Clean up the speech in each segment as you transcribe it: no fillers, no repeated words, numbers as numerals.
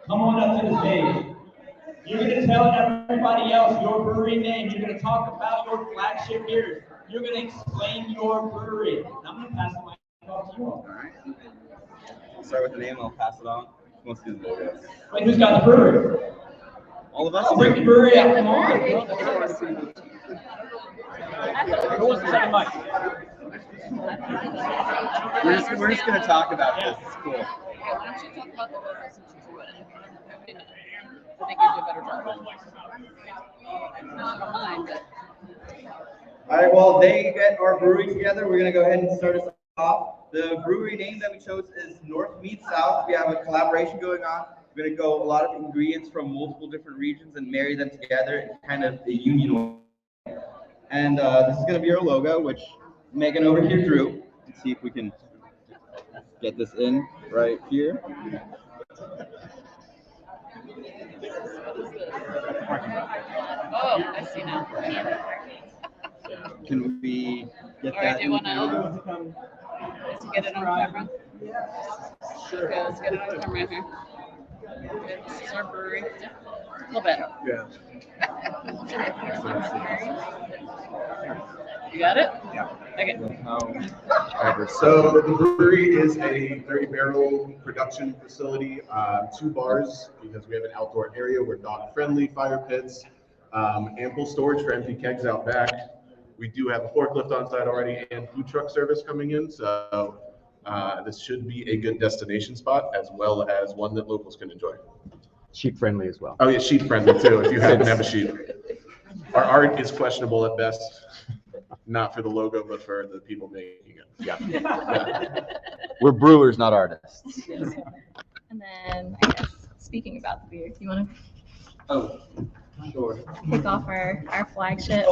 Come on up to the stage. You're going to tell everybody else your brewery name. You're going to talk about your flagship beers. You're going to explain your brewery. And I'm going to pass the mic off to you all. All right. I'll start with the name. I'll pass it on. Who wants to do the logo? Wait, who's got the brewery? All of us. I'll bring the brewery out. Come on. Who wants the second mic? We're just going to talk about this. It's cool. Why don't you talk about the logo since you drew it? I think you did a better job. Not mine, but. All right, well, they get our brewery together. We're going to go ahead and start us off. The brewery name that we chose is North Meets South. We have a collaboration going on. We're going to go a lot of ingredients from multiple different regions and marry them together in kind of a union way. And this is going to be our logo, which Megan over here drew. Let's see if we can get this in right here. Oh, I see now. Can we get All right, that? do you want to get it on camera? Sure. Okay, let's get it on camera here. Okay, this is our brewery. A little bit. Yeah. You got it? Yeah. Okay. So the brewery is a 30-barrel production facility, 2 bars because we have an outdoor area. We're dog-friendly, fire pits, ample storage for empty kegs out back. We do have a forklift on site already and food truck service coming in, so this should be a good destination spot as well as one that locals can enjoy. Sheep friendly as well. Oh yeah, sheet friendly too, if you happen to have a sheet. Our art is questionable at best, not for the logo, but for the people making it. Yeah. We're brewers, not artists. And then, I guess, speaking about the beer, do you want Oh, sure. to kick off our flagship?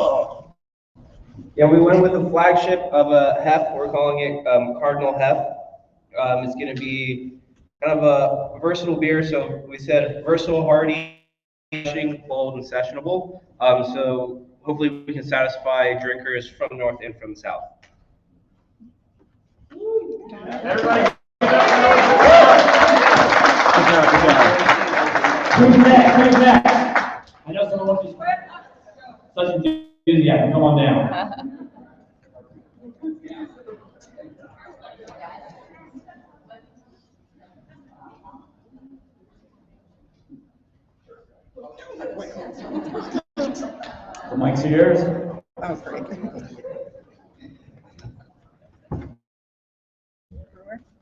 Yeah, we went with a flagship of a hef. We're calling it Cardinal Hef. It's going to be kind of a versatile beer. So we said versatile, hearty, bold, and sessionable. So hopefully we can satisfy drinkers from the north and from the south. Everybody. Who's next? Who's next? I know someone wants to such enthusiasm. Come on down. The mic's yours. That was great.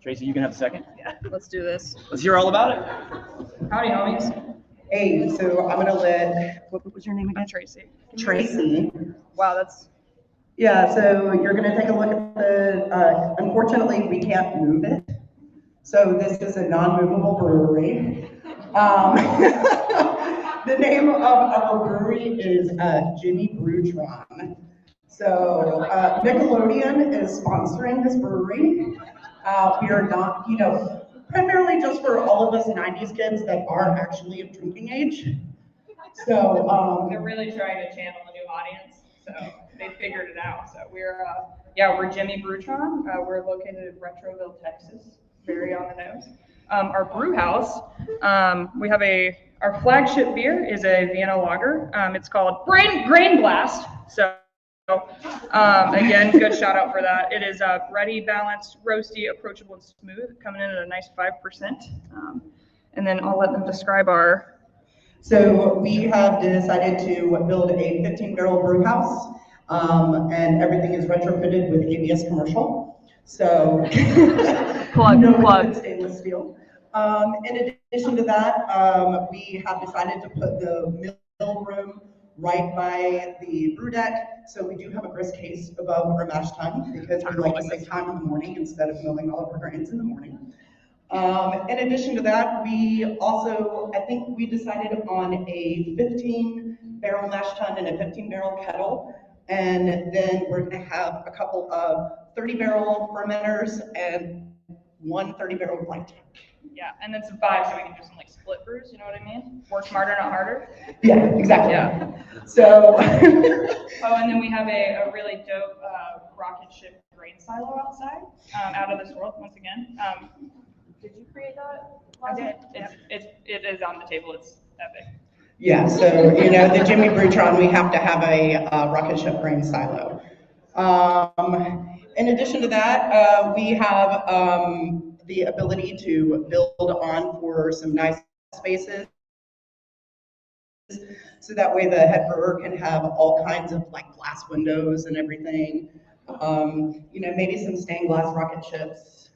Tracy, you can have a second. Yeah, let's do this. Let's hear all about it. Howdy, homies. Hey, so I'm gonna let What was your name again? Tracy. Tracy. Wow, that's. Yeah, so you're gonna take a look at the, unfortunately, we can't move it. So this is a non-movable brewery. The name of our brewery is Jimmy Brewtron. So Nickelodeon is sponsoring this brewery. We are not, primarily just for all of us 90s kids that are actually of drinking age. So They're really trying to channel a new audience, so they figured it out. So we're Jimmy Brewtron. We're located in Retroville, Texas, very on the nose. Our brew house, we have our flagship beer is a Vienna lager. It's called Grain Blast. So again, good shout out for that. It is ready, balanced, roasty, approachable, and smooth, coming in at a nice 5%. And then I'll let them describe our. So we have decided to build a 15-barrel brew house, and everything is retrofitted with ABS commercial. So plug. Stainless steel. In addition to that, we have decided to put the mill room right by the brew deck. So we do have a grist case above our mash tun because we like to save time in the morning instead of milling all of our grains in the morning. In addition to that, we also, I think we decided on a 15-barrel mash tun and a 15-barrel kettle. And then we're going to have a couple of 30-barrel fermenters and one 30-barrel blank tank. Yeah, and then some 5, so we can do some like split brews. You know what I mean? Work smarter, not harder. Yeah, exactly. Yeah. So. Oh, and then we have a really dope rocket ship grain silo outside, out of this world once again. Did you create that? I did. It is on the table. It's epic. Yeah, so, the Jimmy Brutron, we have to have a rocket ship grain silo. In addition to that, we have the ability to build on for some nice spaces. So that way the head brewer can have all kinds of like glass windows and everything. Maybe some stained glass rocket ships.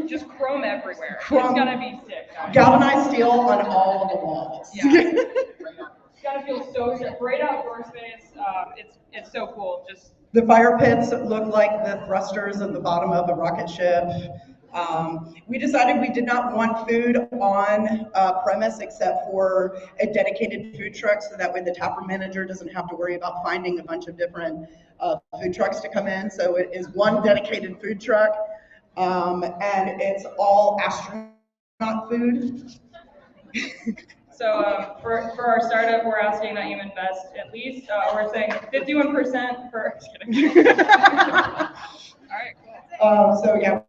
Just chrome everywhere. Chrome. It's gonna be sick, guys. Galvanized steel on all of the walls. Yeah. It's gonna feel so sick. Great outdoor space. It's so cool. Just The fire pits look like the thrusters at the bottom of a rocket ship. We decided we did not want food on premise except for a dedicated food truck, so that way the taproom manager doesn't have to worry about finding a bunch of different food trucks to come in. So it is one dedicated food truck, and it's all astronaut food. so for our startup, we're asking that you invest at least we're saying 51% for. Just kidding. All right. So yeah.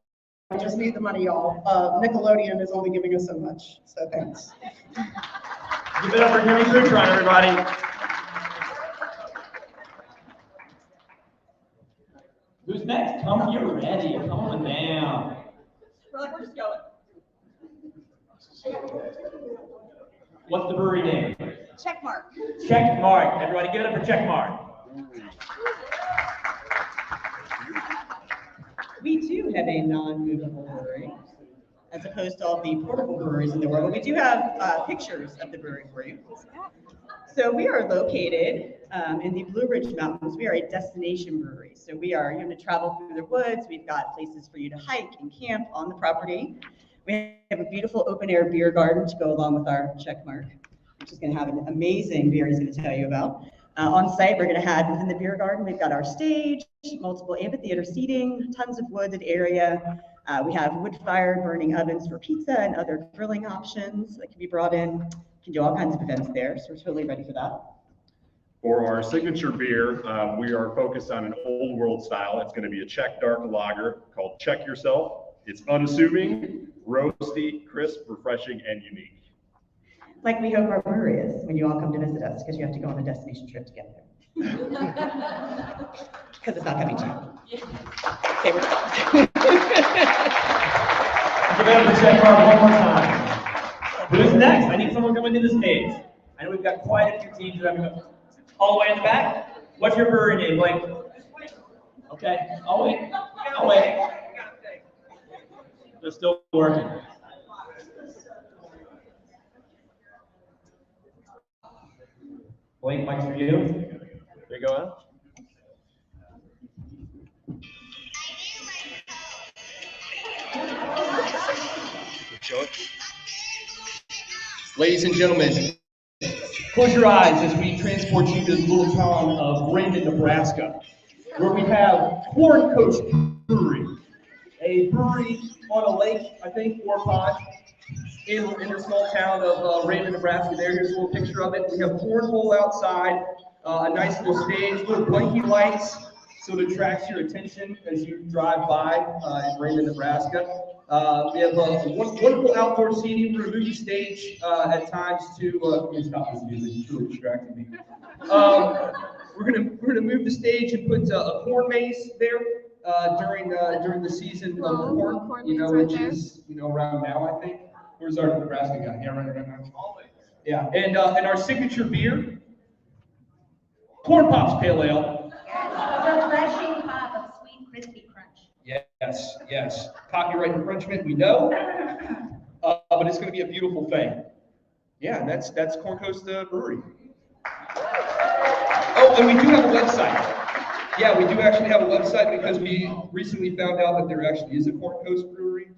We just need the money, y'all. Nickelodeon is only giving us so much, so thanks. Give it up for Jimmy Brutron, everybody. Who's next? Come, you're ready. Come on down. We're just going. What's the brewery name? Checkmark. Checkmark. Everybody give it up for Checkmark. We too have a non-movable brewery, as opposed to all the portable breweries in the world. But we do have pictures of the brewery for you. So we are located in the Blue Ridge Mountains. We are a destination brewery. So you're going to travel through the woods. We've got places for you to hike and camp on the property. We have a beautiful open air beer garden to go along with our Checkmark, which is going to have an amazing beer he's going to tell you about. On site, we're going to have within the beer garden, we've got our stage, multiple amphitheater seating, tons of wooded area. We have wood-fired burning ovens for pizza and other grilling options that can be brought in. You can do all kinds of events there, so we're totally ready for that. For our signature beer, we are focused on an old world style. It's going to be a Czech dark lager called Check Yourself. It's unassuming, roasty, crisp, refreshing, and unique. Like we hope our brewery is when you all come to visit us, because you have to go on a destination trip to get there. Because it's not coming cheap. Okay, we're done. Give it up for Checkmark one more time. Who's next? I need someone coming to the stage. I know we've got quite a few teams who have all the way in the back. What's your brewery name, Blake? Okay, I'll wait. I'll wait. They're still working. Blake, mic's for you. There you go, Al. Ladies and gentlemen, close your eyes as we transport you to the little town of Brandon, Nebraska, where we have Corn Coast Brewery, a brewery on a lake, I think, or pond, in the small town of Brandon, Nebraska. Here's a little picture of it. We have cornhole outside, a nice little stage, little blinky lights, so it attracts your attention as you drive by in Brandon, Nebraska. We have wonderful outdoor seating. We're going to move the stage at times to. Let me stop this music. It's really distracting me. We're gonna move the stage and put a corn maze there during the season of corn. Which is around now, I think. Where's our Nebraska guy? Yeah, right now. Yeah, and our signature beer, Corn Pops Pale Ale. Refreshing pop of sweet, crispy crunch. Yes. Copyright infringement, we know, but it's going to be a beautiful thing. Yeah, and that's Corn Coast Brewery. Oh, and we do have a website. Yeah, we do actually have a website because we recently found out that there actually is a Corn Coast Brewery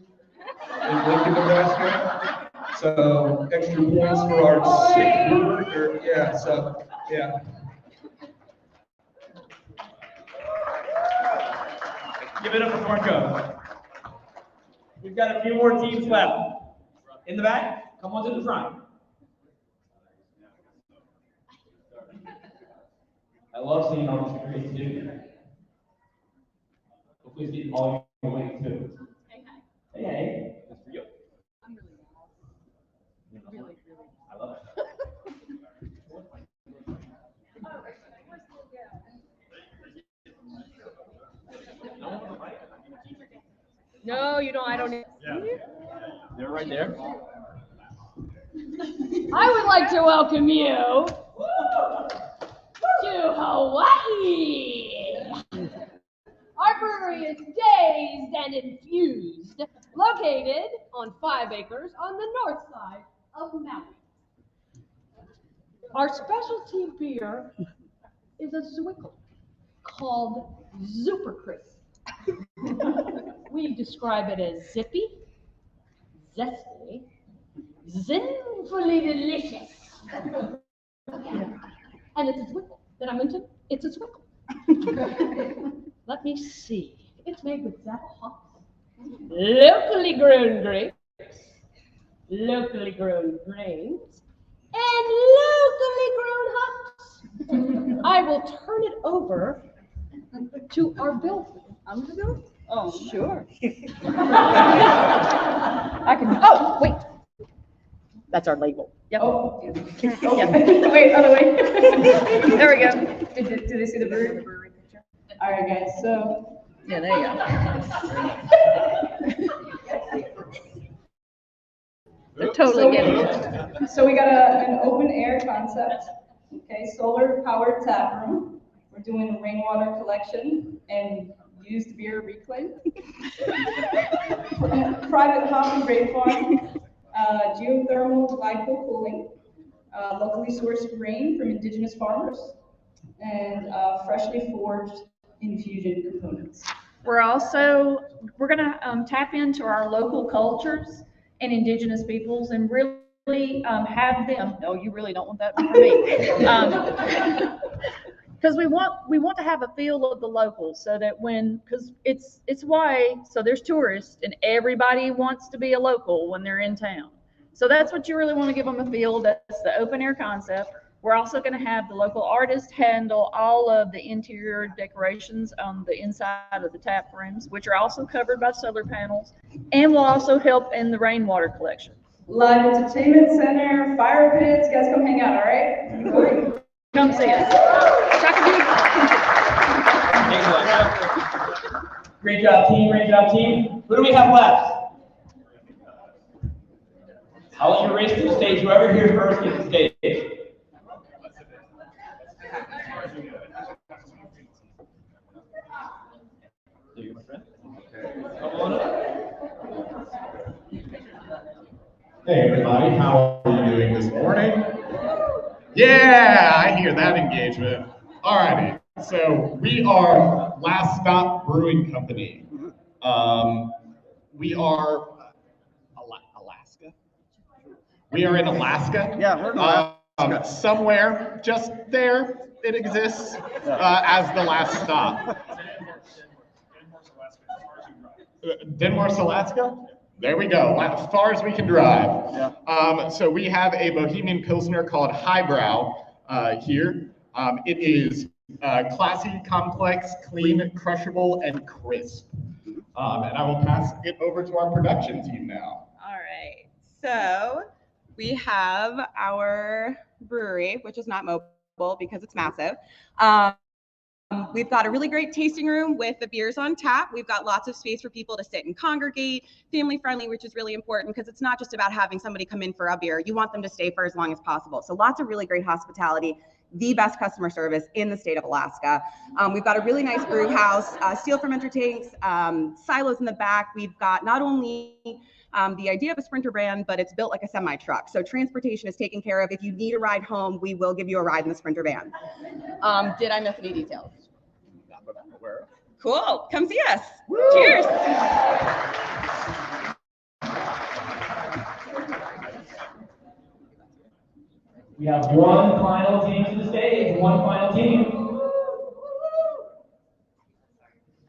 in Lincoln, Nebraska. So extra points for our sick brewer. Yeah. Give it up for Corn Coast. We've got a few more teams left. In the back, come on to the front. I love seeing all this creativity. Hopefully see all your way too. Hey. I don't need. Yeah. They're right there. I would like to welcome you to Hawaii. Our brewery is dazed and infused, located on 5 acres on the north side of Maui. Our specialty beer is a Zwickle called Super Crisp. We describe it as zippy, zesty, zinfully delicious. And it's a Zwickle. Did I mention? It's a Zwickle. Let me see. It's made with Zappa hops, locally grown grapes, locally grown grains, and locally grown hops. I will turn it over to our builder. I'm gonna go? Oh, sure. I can, oh, wait. That's our label. Yep. Oh. Yeah. Wait, other way. There we go. Did they see the brewery picture? All right, guys, so. Yeah, there you go. They're totally getting it. So we got an open air concept, okay, solar powered tap room. We're doing rainwater collection and used beer reclaim. Private hop and grape farm, geothermal glycol cooling, locally sourced grain from indigenous farmers, and freshly forged infusion components. We're gonna tap into our local cultures and indigenous peoples and really have them. No, you really don't want that from me. Because we want to have a feel of the locals, so that because it's why, so there's tourists and everybody wants to be a local when they're in town. So that's what you really want to give them a feel. That's the open air concept. We're also going to have the local artist handle all of the interior decorations on the inside of the tap rooms, which are also covered by solar panels, and will also help in the rainwater collection. Live entertainment center, fire pits, you guys come hang out, all right? Come see us. Great job, team. Great job, team. Who do we have left? I'll let you race to the stage. Whoever here first gets the stage. Hey everybody, how are you doing this morning? Yeah, I hear that engagement. Alrighty, so we are Last Stop Brewing Company. We are Alaska. We are in Alaska. Yeah, we're in Alaska. Somewhere just there, it exists as the last stop. Denmark, Alaska? There we go, as far as we can drive. Yeah. So we have a Bohemian Pilsner called Highbrow here. It is classy, complex, clean, crushable, and crisp. And I will pass it over to our production team now. All right, so we have our brewery, which is not mobile because it's massive. We've got a really great tasting room with the beers on tap. We've got lots of space for people to sit and congregate, family friendly, which is really important because it's not just about having somebody come in for a beer. You want them to stay for as long as possible. So lots of really great hospitality, the best customer service in the state of Alaska. We've got a really nice brew house, steel fermenter tanks, silos in the back. We've got not only the idea of a Sprinter van, but it's built like a semi truck. So transportation is taken care of. If you need a ride home, we will give you a ride in the Sprinter van. Did I miss any details? Cool, come see us. Woo. Cheers. We have one final team to the stage, one final team.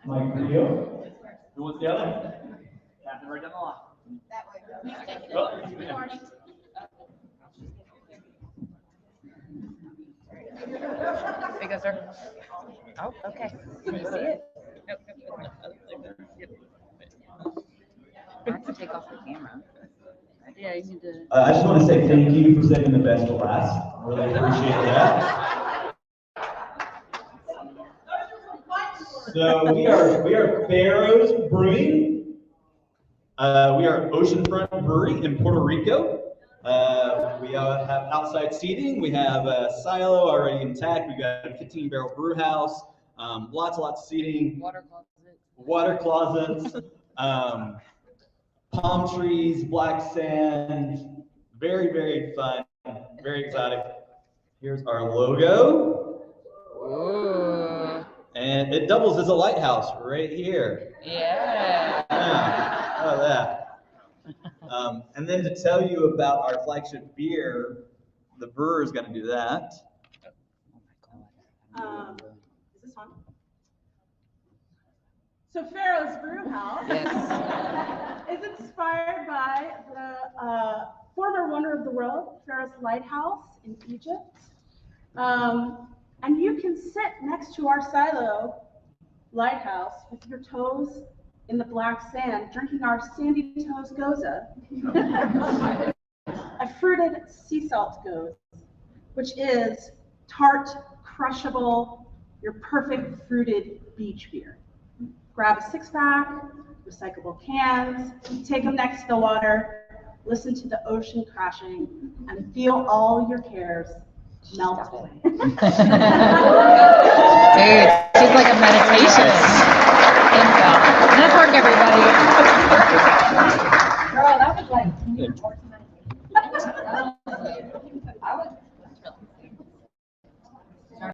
Mike for you. Who wants the other? Captain right down the line. That way. Oh. There you go, sir. Oh, okay. Can you see it? Nope. I have to take off the camera. Yeah, you need to. I just want to say thank you for saving the best for last. I really appreciate that. So we are Pharaohs Brewing. We are Oceanfront Brewery in Puerto Rico. We have outside seating. We have a silo already intact. We've got a 15-barrel brew house. Lots of seating. Water closets. Palm trees, black sand. Very, very fun. Very exotic. Here's our logo. Ooh. And it doubles as a lighthouse right here. Yeah. How about that? And then to tell you about our flagship beer, the brewer is going to do that. Is this on? So Pharaohs Brewhouse is inspired by the former wonder of the world, Pharaoh's Lighthouse in Egypt. And you can sit next to our silo lighthouse with your toes in the black sand, drinking our Sandy Toes Goza, a fruited sea salt goza, which is tart, crushable, your perfect fruited beach beer. Grab a 6-pack, recyclable cans, take them next to the water, listen to the ocean crashing, and feel all your cares melt away. Dude, she's like a meditation. Network, everybody. Girl, that was like